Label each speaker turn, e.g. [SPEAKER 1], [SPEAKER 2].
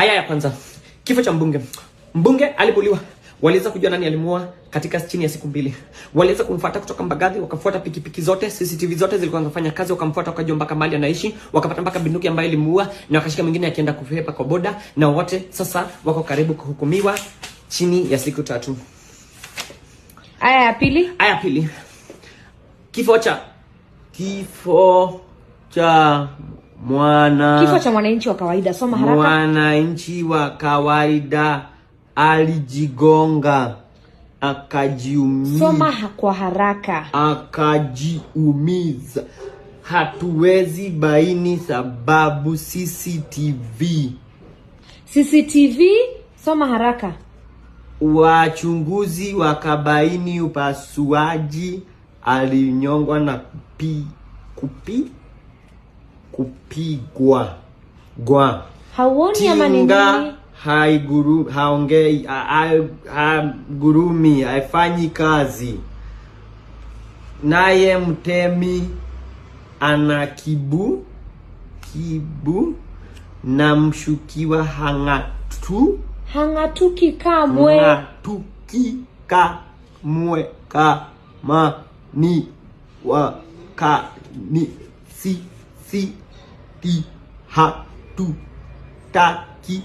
[SPEAKER 1] Aya ya kwanza. Kifo cha mbunge. Mbunge alipoliwa. Waliweza kujua nani alimuua katika chini ya siku 2. Waliweza kumfuata kutoka Mbagathi, wakafuata pikipiki zote, CCTV zote zilikuwa zinafanya kazi, wakamfuata wakajua mpaka mahali anaishi, wakapata mpaka bunduki ambayo ilimuua na wakashika mwingine akienda kuhepa kwa boda, na wote sasa wako karibu kuhukumiwa chini ya siku 3.
[SPEAKER 2] Aya ya pili.
[SPEAKER 1] Aya ya pili. Kifo cha
[SPEAKER 2] mwananchi wa kawaida. Soma haraka.
[SPEAKER 1] Mwananchi wa kawaida alijigonga akajiumiza.
[SPEAKER 2] Soma kwa haraka.
[SPEAKER 1] Akajiumiza. Hatuwezi baini sababu CCTV.
[SPEAKER 2] Soma haraka.
[SPEAKER 1] Wachunguzi wakabaini upasuaji, alinyongwa na kupigwa.
[SPEAKER 2] Hauoni ama nini?
[SPEAKER 1] Haongei, gurumi, haifanyi kazi. Naye mtemi ana kibu na mshukiwa
[SPEAKER 2] hangatuki kamwe
[SPEAKER 1] kama ni hatutaki